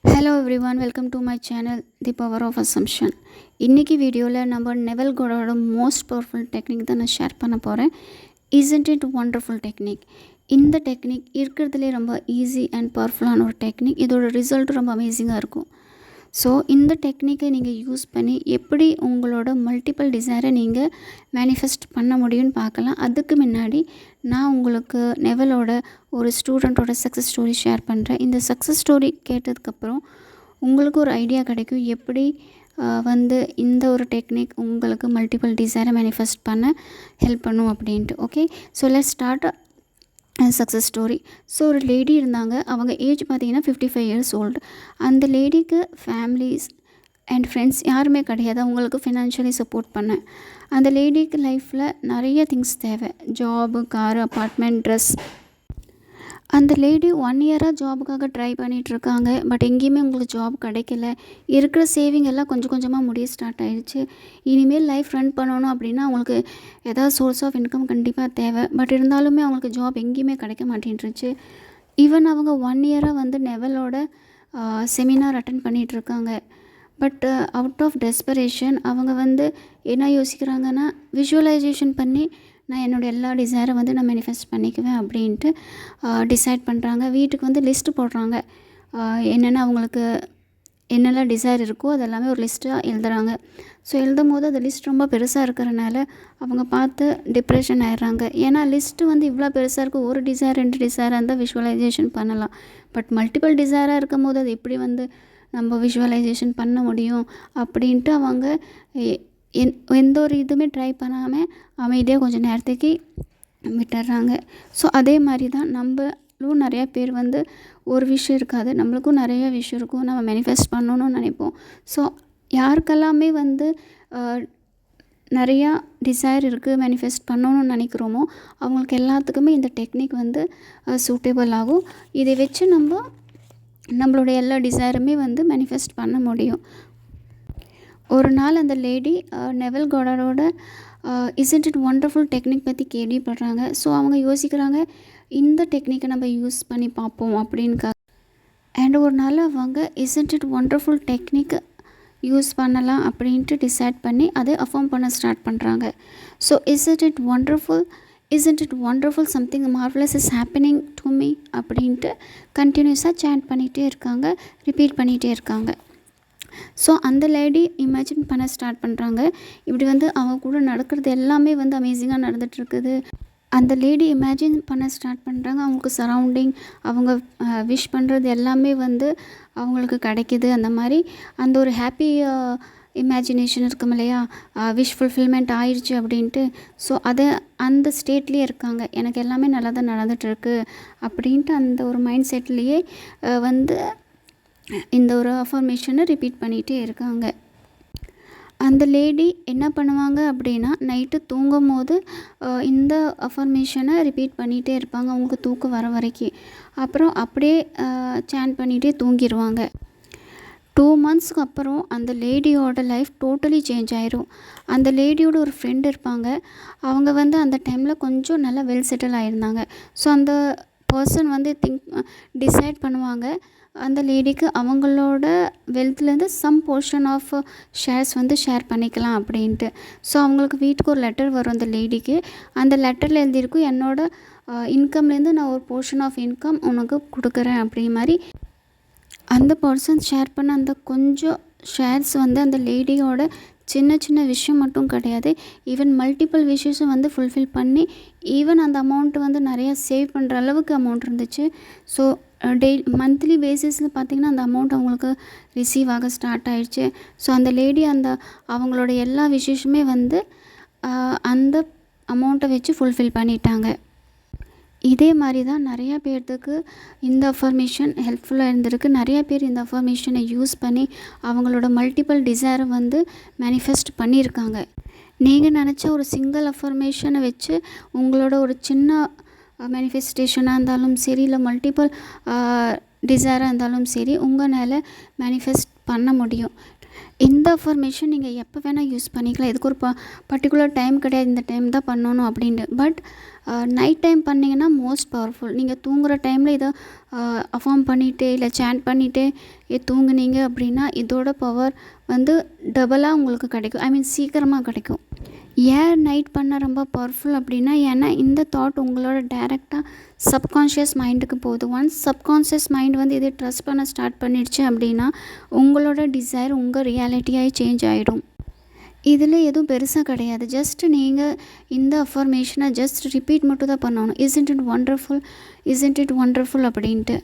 Hello everyone, welcome to my channel The Power of Assumption. இன்னைக்கு வீடியோவில் நம்ம நெவல் கோடோட most powerful technique தான் நான் ஷேர் பண்ண போகிறேன். Isn't it wonderful technique? இந்த டெக்னிக் இருக்கிறதுலே ரொம்ப ஈஸி அண்ட் பவர்ஃபுல்லான ஒரு டெக்னிக். இதோட ரிசல்ட்டும் ரொம்ப அமேசிங்காக இருக்கும். ஸோ இந்த டெக்னிக்கை நீங்கள் யூஸ் பண்ணி எப்படி உங்களோட மல்டிபிள் டிசைரை நீங்கள் மேனிஃபெஸ்ட் பண்ண முடியும்னு பார்க்கலாம். அதுக்கு முன்னாடி நான் உங்களுக்கு நெவலோட ஒரு ஸ்டூடெண்ட்டோட சக்ஸஸ் ஸ்டோரி ஷேர் பண்ணுறேன். இந்த சக்ஸஸ் ஸ்டோரி கேட்டதுக்கப்புறம் உங்களுக்கு ஒரு ஐடியா கிடைக்கும் எப்படி இந்த ஒரு டெக்னிக் உங்களுக்கு மல்டிபிள் டிசைரை மேனிஃபெஸ்ட் பண்ண ஹெல்ப் பண்ணும் அப்படின்ட்டு. Okay, so let's start success story. So ஒரு லேடி இருந்தாங்க. அவங்க ஏஜ் பார்த்திங்கன்னா 55 years ஓல்டு. அந்த லேடிக்கு ஃபேமிலிஸ் அண்ட் ஃப்ரெண்ட்ஸ் யாருமே கிடையாது அவங்களுக்கு ஃபினான்ஷியலி சப்போர்ட் பண்ண. அந்த லேடிக்கு லைஃப்பில் நிறைய திங்ஸ் தேவை. Job, car, apartment, dress. அந்த லேடி 1 year-ஆக ஜாபுக்காக ட்ரை பண்ணிகிட்ருக்காங்க. பட் எங்கேயுமே உங்களுக்கு ஜாப் கிடைக்கல. இருக்கிற சேவிங் எல்லாம் கொஞ்சம் கொஞ்சமாக முடிய ஸ்டார்ட் ஆகிடுச்சு. இனிமேல் லைஃப் ரன் பண்ணணும் அப்படின்னா அவங்களுக்கு ஏதாவது சோர்ஸ் ஆஃப் இன்கம் கண்டிப்பாக தேவை. பட் இருந்தாலுமே அவங்களுக்கு ஜாப் எங்கேயுமே கிடைக்க மாட்டேன்ருச்சு. ஈவன் அவங்க 1 year-ஆக நெவலோட செமினார் அட்டன் பண்ணிகிட்ருக்காங்க. பட் அவுட் ஆஃப் டெஸ்பரேஷன் அவங்க என்ன யோசிக்கிறாங்கன்னா, விஷுவலைசேஷன் பண்ணி நான் என்னோடய எல்லா டிசைரை நான் மேனிஃபெஸ்ட் பண்ணிக்குவேன் அப்படின்ட்டு டிசைட் பண்ணுறாங்க. வீட்டுக்கு லிஸ்ட்டு போடுறாங்க. என்னென்ன அவங்களுக்கு என்னெல்லாம் டிசைர் இருக்கோ அதெல்லாமே ஒரு லிஸ்ட்டாக எழுதுகிறாங்க. ஸோ எழுதும் போது அந்த லிஸ்ட் ரொம்ப பெருசாக இருக்கிறனால அவங்க பார்த்து டிப்ரெஷன் ஆகிடுறாங்க. ஏன்னா லிஸ்ட்டு இவ்வளோ பெருசாக இருக்குது. ஒரு டிசைர் 2 டிசைராக இருந்தால் விஷுவலைசேஷன் பண்ணலாம். பட் மல்டிபிள் டிசைராக இருக்கும் போது அது எப்படி நம்ம விஷுவலைசேஷன் பண்ண முடியும் அப்படின்ட்டு அவங்க எந்த ஒரு இதுவுமே ட்ரை பண்ணாமல் அமைதியாக கொஞ்சம் நேரத்துக்கு விட்டுடுறாங்க. ஸோ அதே மாதிரி தான் நம்மளும் நிறையா பேர் ஒரு விஷயம் இருக்காது, நம்மளுக்கும் நிறைய விஷயம் இருக்கும். நம்ம மேனிஃபெஸ்ட் பண்ணணும்னு நினைப்போம். ஸோ யாருக்கெல்லாமே நிறையா டிசைர் இருக்குது, மேனிஃபெஸ்ட் பண்ணணும்னு நினைக்கிறோமோ அவங்களுக்கு எல்லாத்துக்குமே இந்த டெக்னிக் சூட்டபிள் ஆகும். இதை வச்சு நம்மளுடைய எல்லா டிசைருமே மேனிஃபெஸ்ட் பண்ண முடியும். ஒரு நாள் அந்த லேடி நெவல் கோடாரோட இஸ்ன்ட் இட் ஒண்டர்ஃபுல் டெக்னிக் பற்றி கேள்விப்படுறாங்க. ஸோ அவங்க யோசிக்கிறாங்க, இந்த டெக்னிக்கை நம்ம யூஸ் பண்ணி பார்ப்போம் அப்படின்னுக்காக. அண்ட் ஒரு நாள் அவங்க isn't it wonderful technique use பண்ணலாம் அப்படின்ட்டு டிசைட் பண்ணி அதை அஃபார்ம் பண்ண ஸ்டார்ட் பண்ணுறாங்க. So isn't it wonderful something marvellous is happening to me அப்படின்ட்டு கண்டினியூஸாக சேண்ட் பண்ணிகிட்டே இருக்காங்க, ரிப்பீட் பண்ணிகிட்டே இருக்காங்க. ஸோ அந்த லேடி இமேஜின் பண்ண ஸ்டார்ட் பண்ணுறாங்க. இப்படி அவங்க கூட நடக்கிறது எல்லாமே அமேசிங்காக நடந்துகிட்ருக்குது. அந்த லேடி இமேஜின் பண்ண ஸ்டார்ட் பண்ணுறாங்க. அவங்களுக்கு சரௌண்டிங், அவங்க விஷ் பண்ணுறது எல்லாமே அவங்களுக்கு கிடைக்கிது. அந்த மாதிரி அந்த ஒரு ஹாப்பி இமேஜினேஷன் இருக்கும் இல்லையா, விஷ் ஃபுல்ஃபில்மெண்ட் ஆயிடுச்சு அப்படின்ட்டு. ஸோ அந்த ஸ்டேட்லேயே இருக்காங்க. எனக்கு எல்லாமே நல்லா தான் நடந்துகிட்ருக்கு அப்படின்ட்டு அந்த ஒரு மைண்ட் செட்லேயே இந்த ஒரு அஃபர்மேஷனை ரிப்பீட் பண்ணிகிட்டே இருக்காங்க. அந்த லேடி என்ன பண்ணுவாங்க அப்படின்னா, நைட்டு தூங்கும் போது இந்த அஃபர்மேஷனை ரிப்பீட் பண்ணிகிட்டே இருப்பாங்க அவங்களுக்கு தூக்கம் வர வரைக்கும். அப்புறம் அப்படியே சேண்ட் பண்ணிகிட்டே தூங்கிடுவாங்க. 2 monthsக்கு அப்புறம் அந்த லேடியோட லைஃப் டோட்டலி சேஞ்ச் ஆயிரும். அந்த லேடியோட ஒரு ஃப்ரெண்ட் இருப்பாங்க. அவங்க அந்த டைமில் கொஞ்சம் நல்லா வெல் செட்டில் ஆகிருந்தாங்க. ஸோ அந்த பர்சன் டிசைட் பண்ணுவாங்க அந்த லேடிக்கு அவங்களோட வெல்த்லேருந்து some portion of shares share பண்ணிக்கலாம் அப்படின்ட்டு. ஸோ அவங்களுக்கு வீட்டுக்கு ஒரு லெட்டர் வரும் அந்த லேடிக்கு. அந்த லெட்டரில் எழுதியிருக்கும், என்னோட இன்கம்லேருந்து நான் ஒரு போர்ஷன் ஆஃப் இன்கம் உனக்கு கொடுக்குறேன் அப்படி மாதிரி. அந்த பர்சன் ஷேர் பண்ண அந்த கொஞ்சம் ஷேர்ஸ் அந்த லேடியோட சின்ன சின்ன விஷயம் மட்டும் கிடையாது, ஈவன் மல்டிபிள் விஷயஸும் ஃபுல்ஃபில் பண்ணி ஈவன் அந்த அமௌண்ட்டு நிறையா சேவ் பண்ணுற அளவுக்கு அமௌண்ட் இருந்துச்சு. ஸோ மந்த்லி பேசிஸில் பார்த்திங்கன்னா அந்த அமௌண்ட் அவங்களுக்கு ரிசீவ் ஆக ஸ்டார்ட் ஆகிடுச்சு. ஸோ அந்த லேடி அவங்களோட எல்லா விஷயமே அந்த அமௌண்ட்டை வச்சு ஃபுல்ஃபில் பண்ணிட்டாங்க. இதே மாதிரி தான் நிறையா பேர்த்துக்கு இந்த அஃபர்மேஷன் ஹெல்ப்ஃபுல்லாக இருந்திருக்கு. நிறையா பேர் இந்த அஃபர்மேஷனை யூஸ் பண்ணி அவங்களோட மல்டிபிள் டிசைரை மேனிஃபெஸ்ட் பண்ணியிருக்காங்க. நீங்கள் நினச்ச ஒரு சிங்கிள் அஃபர்மேஷனை வச்சு உங்களோட ஒரு சின்ன மேனிஃபெஸ்டேஷனாக இருந்தாலும் சரி, இல்லை மல்டிபிள் டிசைராக இருந்தாலும் சரி, உங்களால் மேனிஃபெஸ்ட் பண்ண முடியும். இந்த அஃபர்மேஷன் நீங்கள் எப்போ வேணால் யூஸ் பண்ணிக்கலாம். இதுக்கு ஒரு பர்டிகுலர் டைம் கிடையாது, இந்த டைம் தான் பண்ணணும் அப்படின்ட்டு. பட் நைட் டைம் பண்ணிங்கன்னா மோஸ்ட் பவர்ஃபுல். நீங்கள் தூங்குகிற டைமில் இதை அஃபார்ம் பண்ணிகிட்டே இல்லை சேண்ட் பண்ணிகிட்டே தூங்குனீங்க அப்படின்னா இதோட பவர் வந்து டபுளாக உங்களுக்கு கிடைக்கும். ஐ மீன் சீக்கிரமாக கிடைக்கும். ஏன் நைட் பண்ண ரொம்ப பவர்ஃபுல் அப்படின்னா, ஏன்னா இந்த தாட் உங்களோட டைரெக்டாக சப்கான்ஷியஸ் மைண்டுக்கு போகுது. ஒன்ஸ் சப்கான்ஷியஸ் மைண்ட் வந்து இதை ட்ரஸ்ட் பண்ண ஸ்டார்ட் பண்ணிடுச்சு அப்படின்னா உங்களோட டிசைர் உங்கள் ரியாலிட்டியாகி சேஞ்ச் ஆகிடும். இதில் எதுவும் பெருசாக கிடையாது. ஜஸ்ட் நீங்கள் இந்த அஃபர்மேஷனை ஜஸ்ட் ரிப்பீட் மட்டும் தான் பண்ணணும். Isn't it wonderful, isn't it wonderful அப்படின்ட்டு.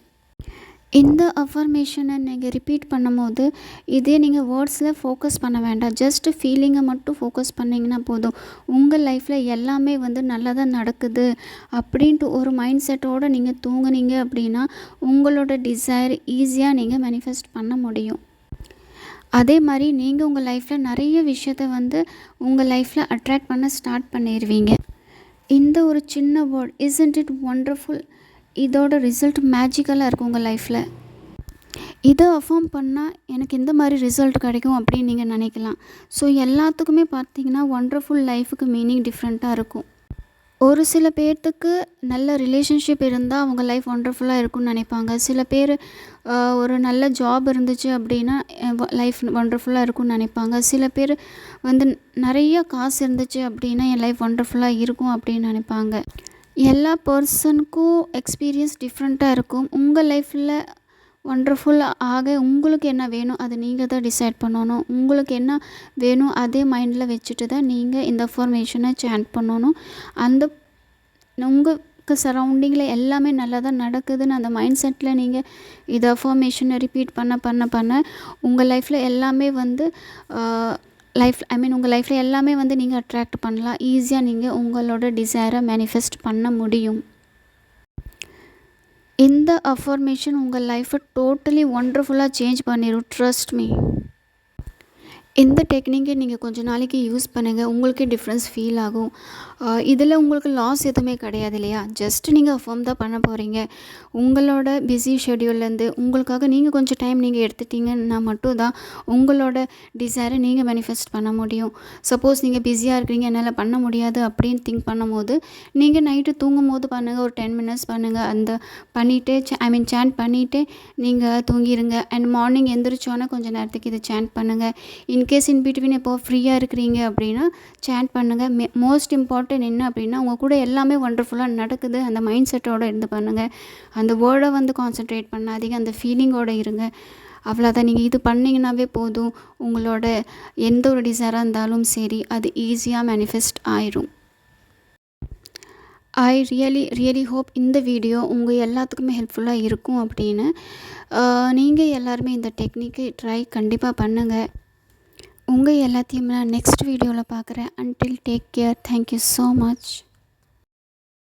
இந்த அஃபர்மேஷனை நீங்கள் ரிப்பீட் பண்ணும்போது இதே நீங்கள் வேர்ட்ஸில் ஃபோக்கஸ் பண்ண வேண்டாம். ஜஸ்ட் ஃபீலிங்கை மட்டும் ஃபோக்கஸ் பண்ணிங்கன்னா போதும். உங்கள் லைஃப்பில் எல்லாமே வந்து நல்லதாக நடக்குது அப்படின்ட்டு ஒரு மைண்ட் செட்டோடு நீங்கள் தூங்குனீங்க அப்படின்னா உங்களோட டிசைர் ஈஸியாக நீங்கள் மேனிஃபெஸ்ட் பண்ண முடியும். அதே மாதிரி நீங்கள் உங்கள் லைஃப்பில் நிறைய விஷயத்த வந்து உங்கள் லைஃப்பில் அட்ராக்ட் பண்ண ஸ்டார்ட் பண்ணிடுவீங்க. இந்த ஒரு சின்ன வேர்ட் இஸ்ன்ட் இட் ஒண்டர்ஃபுல், இதோட ரிசல்ட் மேஜிக்கலாக இருக்கும் உங்கள் லைஃப்பில். இதை அஃபார்ம் பண்ணால் எனக்கு இந்த மாதிரி ரிசல்ட் கிடைக்கும் அப்படின்னு நீங்கள் நினைக்கலாம். ஸோ எல்லாத்துக்குமே பார்த்தீங்கன்னா ஒண்டர்ஃபுல் லைஃபுக்கு மீனிங் டிஃப்ரெண்ட்டாக இருக்கும். ஒரு சில பேர்த்துக்கு நல்ல ரிலேஷன்ஷிப் இருந்தால் அவங்க லைஃப் ஒண்டர்ஃபுல்லாக இருக்கும்னு நினைப்பாங்க. சில பேர் ஒரு நல்ல ஜாப் இருந்துச்சு அப்படின்னா லைஃப் ஒண்டர்ஃபுல்லாக இருக்கும்னு நினைப்பாங்க. சில பேர் வந்து நிறைய காசு இருந்துச்சு அப்படின்னா என் லைஃப் ஒண்டர்ஃபுல்லாக இருக்கும் அப்படின்னு நினைப்பாங்க. எல்லா பர்சனுக்கும் எக்ஸ்பீரியன்ஸ் டிஃப்ரெண்ட்டாக இருக்கும். உங்கள் லைஃப்பில் ஒண்டர்ஃபுல் ஆக உங்களுக்கு என்ன வேணும் அதை நீங்கள் தான் டிசைட் பண்ணணும். உங்களுக்கு என்ன வேணும் அதே மைண்டில் வச்சுட்டு தான் நீங்கள் இந்த அஃபர்மேஷனை சேண்ட் பண்ணணும். அந்த உங்களுக்கு சரௌண்டிங்கில் எல்லாமே நல்லா தான் நடக்குதுன்னு அந்த மைண்ட் செட்டில் நீங்கள் இது அஃபர்மேஷனை ரிப்பீட் பண்ண உங்கள் லைஃப்பில் எல்லாமே வந்து உங்கள் லைஃப்பில் எல்லாமே வந்து நீங்கள் அட்ராக்ட் பண்ணலாம். ஈஸியாக நீங்கள் உங்களோட டிசைரை மேனிஃபெஸ்ட் பண்ண முடியும். இந்த அஃபர்மேஷன் உங்கள் லைஃப்பை டோட்டலி ஒண்டர்ஃபுல்லாக சேஞ்ச் பண்ணிடும். Trust me. இந்த டெக்னிக்கை நீங்கள் கொஞ்சம் நாளைக்கு யூஸ் பண்ணுங்கள். உங்களுக்கே டிஃப்ரென்ஸ் ஃபீல் ஆகும். இதில் உங்களுக்கு லாஸ் எதுவுமே கிடையாது இல்லையா? ஜஸ்ட் நீங்கள் அஃபார்ம் தான் பண்ண போகிறீங்க. உங்களோட பிஸி ஷெட்யூல்லேருந்து உங்களுக்காக நீங்கள் கொஞ்சம் டைம் நீங்கள் எடுத்துட்டிங்கன்னா மட்டும் தான் உங்களோட டிசைரை நீங்கள் மேனிஃபெஸ்ட் பண்ண முடியும். சப்போஸ் நீங்கள் பிஸியாக இருக்கிறீங்க என்னால் பண்ண முடியாது அப்படின்னு திங்க் பண்ணும்போது நீங்கள் நைட்டு தூங்கும் போது பண்ணுங்கள். ஒரு 10 மினிட்ஸ் பண்ணுங்கள். அந்த பண்ணிவிட்டு சேண்ட் பண்ணிவிட்டு நீங்கள் தூங்கிடுங்க. அண்ட் மார்னிங் எந்திரிச்சோன்னே கொஞ்சம் நேரத்துக்கு இதை சேண்ட் பண்ணுங்கள். இன்கேஸ் இன் பிட்வீன் எப்போ ஃப்ரீயாக இருக்கிறீங்க அப்படின்னா சேண்ட் பண்ணுங்கள். மோஸ்ட் இம்பார்ட்டன்ட் என்ன அப்படின்னா உங்கள் கூட எல்லாமே ஒண்டர்ஃபுல்லாக நடக்குது அந்த மைண்ட் செட்டோடு இருந்து பண்ணுங்கள். அந்த வேர்டை வந்து கான்சன்ட்ரேட் பண்ணாதீங்க. அந்த ஃபீலிங்கோடு இருங்க. அவ்வளோதான். நீங்கள் இது பண்ணிங்கன்னாவே போதும். உங்களோட எந்த ஒரு டிசைராக இருந்தாலும் சரி அது ஈஸியாக மேனிஃபெஸ்ட் ஆயிரும். ஐ ரியலி ஹோப் இந்த வீடியோ உங்கள் எல்லாத்துக்குமே ஹெல்ப்ஃபுல்லாக இருக்கும் அப்படின்னு. நீங்கள் எல்லாருமே இந்த டெக்னிக்கை ட்ரை கண்டிப்பாக பண்ணுங்கள். உங்கள் எல்லாத்தையும் நான் நெக்ஸ்ட் வீடியோவில் பார்க்குறேன். Until take care. Thank you so much.